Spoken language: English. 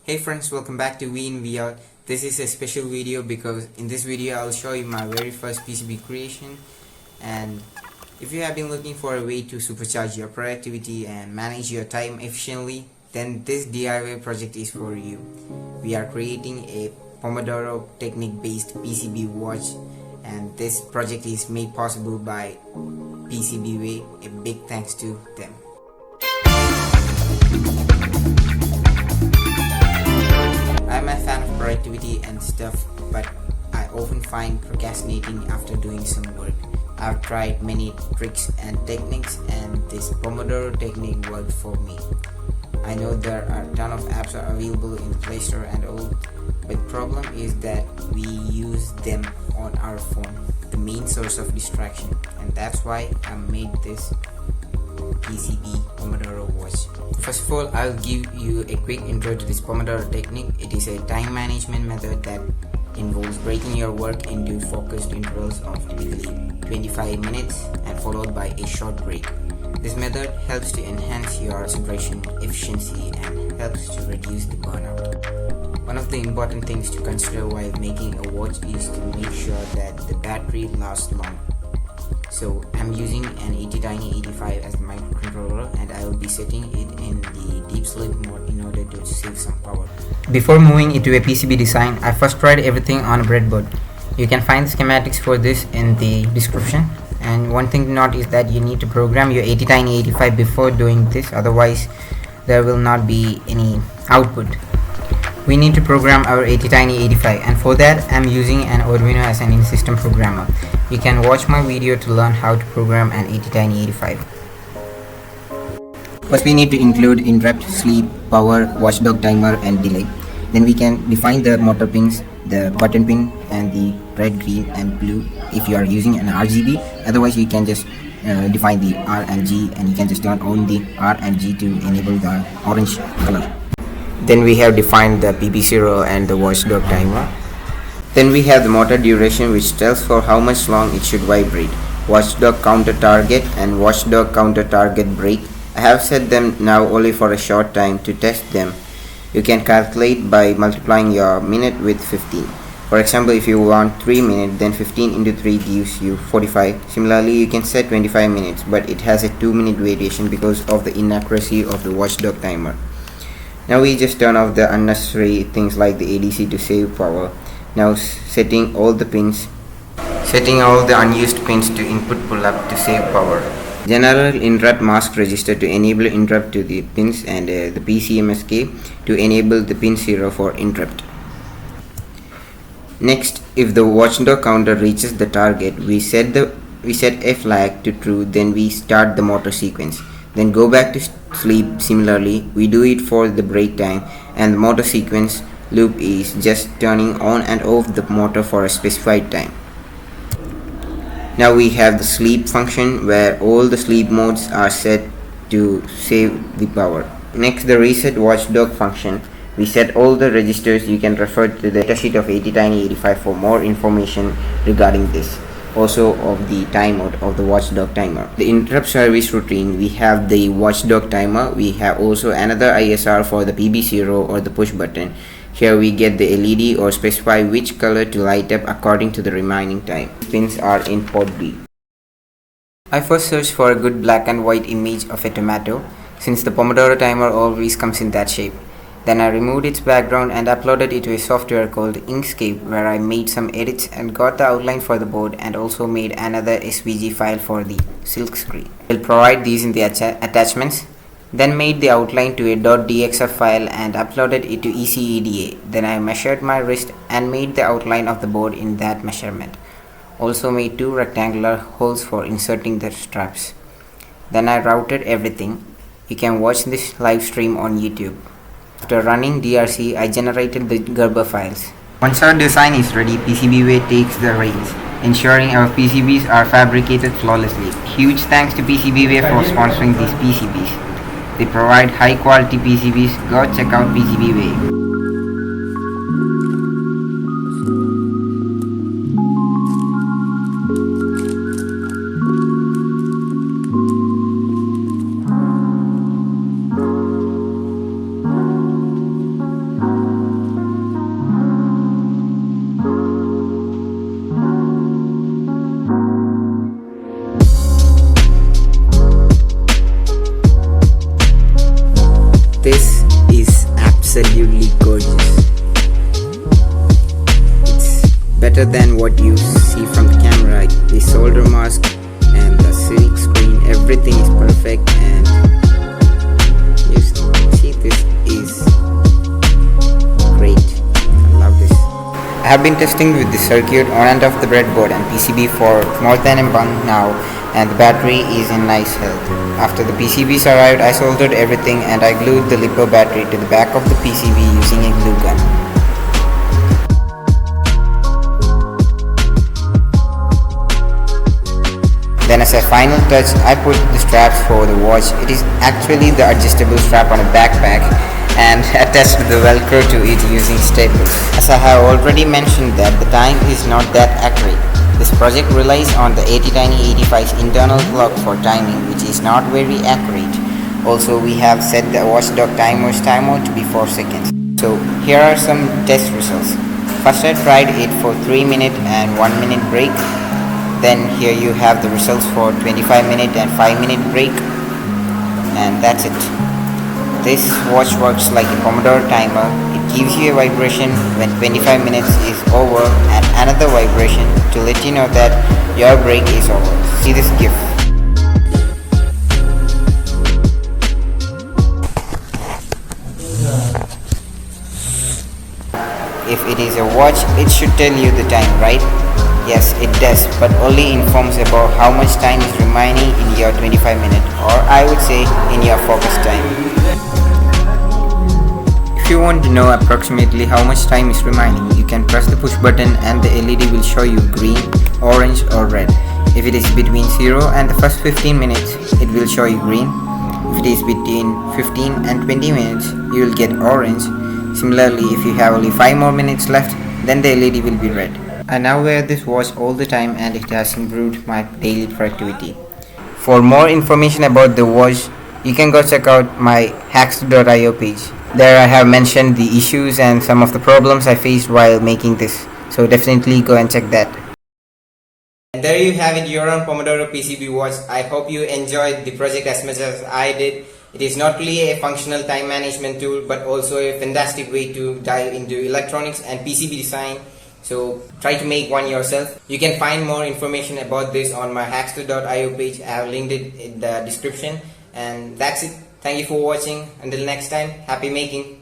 Hey friends, welcome back to VinVout. This is a special video because in this video I'll show you my very first PCB creation, and if you have been looking for a way to supercharge your productivity and manage your time efficiently, then this DIY project is for you. We are creating a Pomodoro Technique based PCB watch, and this project is made possible by PCBWay. A big thanks to them. I'm a fan of productivity and stuff, but I often find procrastinating after doing some work. I've tried many tricks and techniques, and this Pomodoro technique worked for me. I know there are a ton of apps are available in the Play Store and all, but the problem is that we use them on our phone, the main source of distraction, and that's why I made this PCB Pomodoro watch. First of all, I'll give you a quick intro to this Pomodoro technique. It is a time management method that involves breaking your work into focused intervals of typically 25 minutes and followed by a short break. This method helps to enhance your concentration, efficiency, and helps to reduce the burnout. One of the important things to consider while making a watch is to make sure that the battery lasts long. So I'm using an ATtiny85 as the microcontroller, and I will be setting it in the deep sleep mode in order to save some power. Before moving into a PCB design, I first tried everything on a breadboard. You can find the schematics for this in the description. And one thing to note is that you need to program your ATtiny85 before doing this, otherwise there will not be any output. We need to program our ATtiny85, and for that I'm using an Arduino as an in-system programmer. You can watch my video to learn how to program an ATtiny85. First we need to include interrupt, sleep, power, watchdog timer, and delay. Then we can define the motor pins, the button pin, and the red, green, and blue if you are using an RGB. Otherwise you can just define the R and G, and you can just turn on the R and G to enable the orange color. Then we have defined the PP0 and the watchdog timer. Then we have the motor duration, which tells for how much long it should vibrate, watchdog counter target, and watchdog counter target break. I have set them now only for a short time to test them. You can calculate by multiplying your minute with 15. For example, if you want 3 minutes, then 15 into 3 gives you 45. Similarly, you can set 25 minutes, but it has a 2-minute variation because of the inaccuracy of the watchdog timer. Now we just turn off the unnecessary things like the ADC to save power. Now setting all the unused pins to input pull-up to save power. General interrupt mask register to enable interrupt to the pins, and the PCMSK to enable the pin 0 for interrupt. Next, if the watchdog counter reaches the target, we set a flag to true, then we start the motor sequence. Then go back to sleep. Similarly, we do it for the break time, and the motor sequence loop is just turning on and off the motor for a specified time. Now we have the sleep function where all the sleep modes are set to save the power. Next, the reset watchdog function. We set all the registers. You can refer to the datasheet of ATtiny85 for more information regarding this. Also of the timeout of the watchdog timer. The interrupt service routine, we have the watchdog timer. We have also another ISR for the PB0 or the push button. Here we get the LED or specify which color to light up according to the remaining time. Pins are in port B. I first searched for a good black and white image of a tomato, since the Pomodoro timer always comes in that shape. Then I removed its background and uploaded it to a software called Inkscape, where I made some edits and got the outline for the board, and also made another SVG file for the silk screen. I'll provide these in the attachments. Then made the outline to a .dxf file and uploaded it to ECEDA. Then I measured my wrist and made the outline of the board in that measurement. Also made 2 rectangular holes for inserting the straps. Then I routed everything. You can watch this live stream on YouTube. After running DRC, I generated the Gerber files. Once our design is ready, PCBWay takes the reins, ensuring our PCBs are fabricated flawlessly. Huge thanks to PCBWay for sponsoring these PCBs. They provide high quality PCBs. Go check out PCBWay. absolutely gorgeous. It's better than what you see from the camera. The solder mask and the silk screen, everything is perfect, and you see this is great. I love this. I have been testing with the circuit on and off the breadboard and PCB for more than a month now, and the battery is in nice health. After the PCBs arrived, I soldered everything and I glued the LiPo battery to the back of the PCB using a glue gun. Then as a final touch, I put the straps for the watch. It is actually the adjustable strap on a backpack, and attached the velcro to it using staples. As I have already mentioned that the time is not that accurate. This project relies on the 80Tiny85's internal clock for timing, which is not very accurate. Also, we have set the watchdog timer's timer to be 4 seconds. So here are some test results. First I tried it for 3 minute and 1 minute break. Then here you have the results for 25-minute and 5-minute break, and that's it. This watch works like a Pomodoro timer. It gives you a vibration when 25 minutes is over and another vibration to let you know that your break is over. See this GIF. If it is a watch, it should tell you the time, right? Yes, it does, but only informs about how much time is remaining in your 25-minute, or I would say in your focus time. If you want to know approximately how much time is remaining, you can press the push button and the LED will show you green, orange or red. If it is between 0 and the first 15 minutes, it will show you green. If it is between 15 and 20 minutes, you will get orange. Similarly, if you have only 5 more minutes left, then the LED will be red. I now wear this watch all the time and it has improved my daily productivity. For more information about the watch, you can go check out my how-tos.io page. There I have mentioned the issues and some of the problems I faced while making this. So definitely go and check that. And there you have it, your own Pomodoro PCB watch. I hope you enjoyed the project as much as I did. It is not only a functional time management tool, but also a fantastic way to dive into electronics and PCB design. So try to make one yourself. You can find more information about this on my how-tos.io page. I have linked it in the description. And that's it. Thank you for watching. Until next time, happy making.